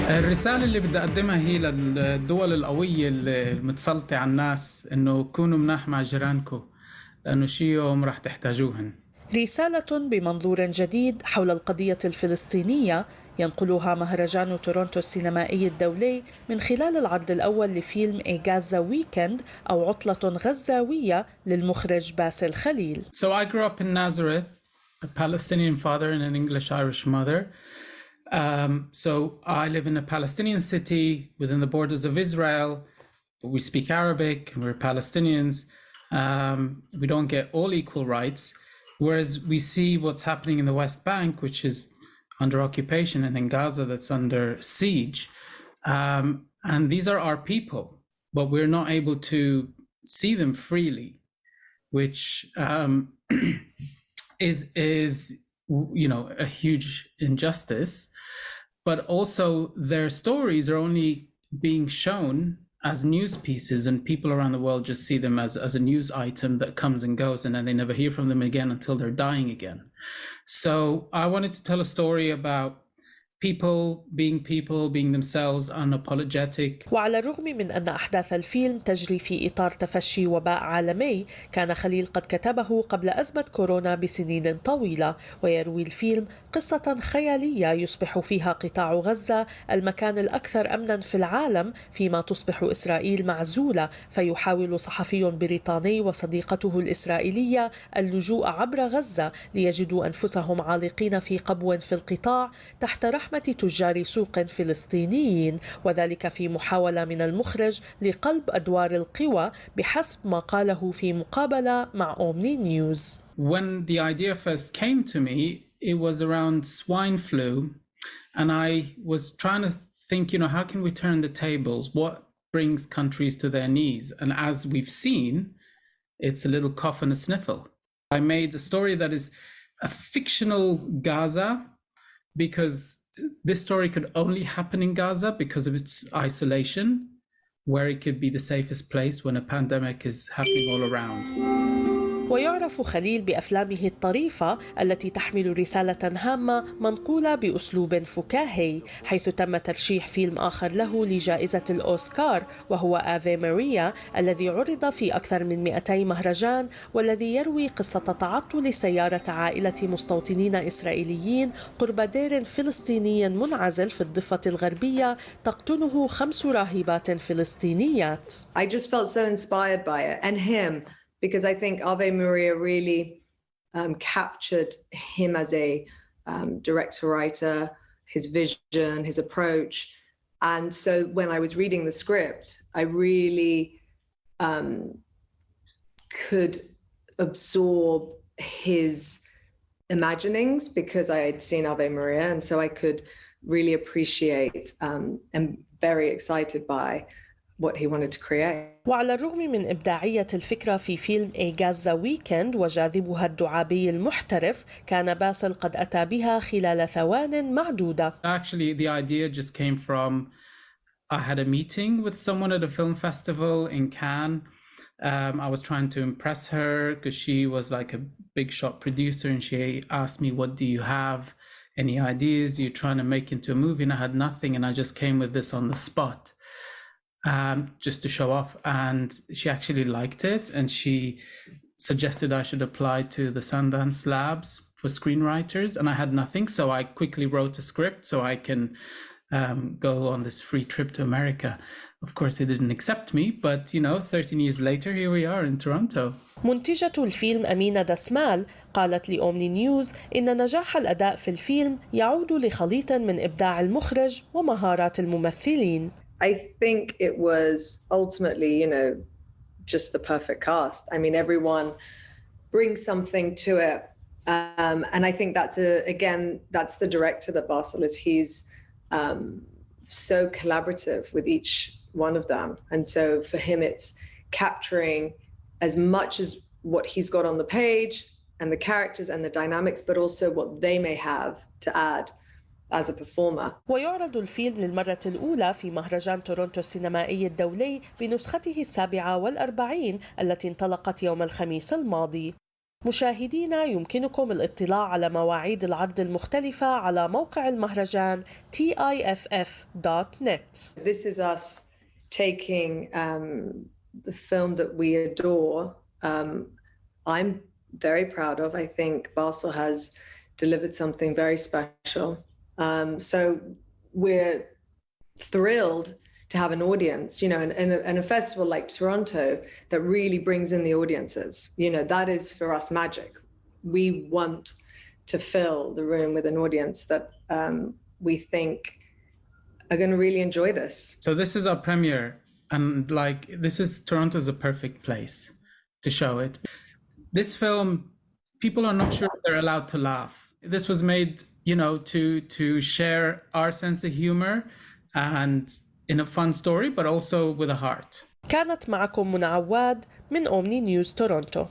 الرسالة اللي بدي أقدمها هي للدول القوية المتسلطة على الناس إنه كونوا مناح مع جيرانكم لأنه شي يوم رح تحتاجوهن. رسالة بمنظور جديد حول القضية الفلسطينية ينقلها مهرجان تورونتو السينمائي الدولي من خلال العرض الأول لفيلم Gaza Weekend أو عطلة غزاوية للمخرج باسل خليل. So I grew up in Nazareth, a Palestinian father and an English-Irish mother. So I live in a Palestinian city within the borders of Israel. We speak Arabic, we're Palestinians. We don't get all equal rights. Whereas we see what's happening in the West Bank, which is under occupation, and in Gaza that's under siege. And these are our people, but we're not able to see them freely, which is a huge injustice. But also their stories are only being shown as news pieces, and people around the world just see them as a news item that comes and goes, and then they never hear from them again until they're dying again. So I wanted to tell a story about people being themselves, unapologetic. وعلى الرغم من أن أحداث الفيلم تجري في إطار تفشي وباء عالمي، كان خليل قد كتبه قبل أزمة كورونا بسنين طويلة، ويروي الفيلم قصة خيالية يصبح فيها قطاع غزة المكان الأكثر أمنا في العالم، فيما تصبح إسرائيل معزولة، فيحاول صحفي بريطاني وصديقته الإسرائيلية اللجوء عبر غزة ليجدوا أنفسهم عالقين في قبو في القطاع تحت رحمة تجار سوق فلسطينيين، وذلك في محاولة من المخرج لقلب أدوار القوى بحسب ما قاله في مقابلة مع أومني نيوز. When the idea first came to me, it was around swine flu, and I was trying to think, how can we turn the tables? What brings countries to their knees? And as we've seen, it's a little cough and a sniffle. I made a story that is a fictional Gaza, because this story could only happen in Gaza because of its isolation, where it could be the safest place when a pandemic is happening all around. ويعرف خليل بأفلامه الطريفة التي تحمل رسالة هامة منقولة بأسلوب فكاهي، حيث تم ترشيح فيلم آخر له لجائزة الأوسكار وهو آفي ماريا، الذي عرض في أكثر من 200 مهرجان، والذي يروي قصة تعطل سيارة عائلة مستوطنين إسرائيليين قرب دير فلسطيني منعزل في الضفة الغربية تقتله 5 راهبات فلسطينيات. I just felt so inspired by it and him, because I think Ave Maria really captured him as a director-writer, his vision, his approach. And so when I was reading the script, I really could absorb his imaginings because I had seen Ave Maria. And so I could really appreciate and very excited by what he wanted to create. وعلى الرغم من إبداعية الفكرة في فيلم Gaza Weekend وجاذبها الدعابي المحترف، كان باسل قد أتى بها خلال ثوان معدودة. Actually, the idea just came from, I had a meeting with someone at a film festival in Cannes. I was trying to impress her because she was like a big shot producer, and she asked me, what do you have? Any ideas you're trying to make into a movie? And I had nothing, and I just came with this on the spot. Just to show off, and she actually liked it, and she suggested I should apply to the Sundance Labs for screenwriters, and I had nothing, so I quickly wrote a script so I can go on this free trip to America. Of course, they didn't accept me, but 13 years later, here we are in Toronto. منتجة الفيلم أمينة دسمال قالت لأومني نيوز إن نجاح الأداء في الفيلم يعود لخليط من إبداع المخرج ومهارات الممثلين. I think it was ultimately, just the perfect cast. I mean, everyone brings something to it. And I think that's the director that Basil is. He's so collaborative with each one of them. And so for him, it's capturing as much as what he's got on the page and the characters and the dynamics, but also what they may have to add as a performer. ويعرض الفيلم للمرة الأولى في مهرجان تورونتو السينمائي الدولي بنسخته 47 التي انطلقت يوم الخميس الماضي. مشاهدينا يمكنكم الاطلاع على مواعيد العرض المختلفة على موقع المهرجان tiff.net. This is us taking the film that we adore. I'm very proud of. I think Basil has delivered something very special. So we're thrilled to have an audience, you know, and a festival like Toronto that really brings in the audiences. You know, that is for us magic. We want to fill the room with an audience that we think are going to really enjoy this. So this is our premiere, and like Toronto's a perfect place to show it. This film, people are not sure if they're allowed to laugh. This was made, you know, to share our sense of humor and in a fun story, but also with a heart. كانت معكم منى عواد من أومني نيوز تورونتو.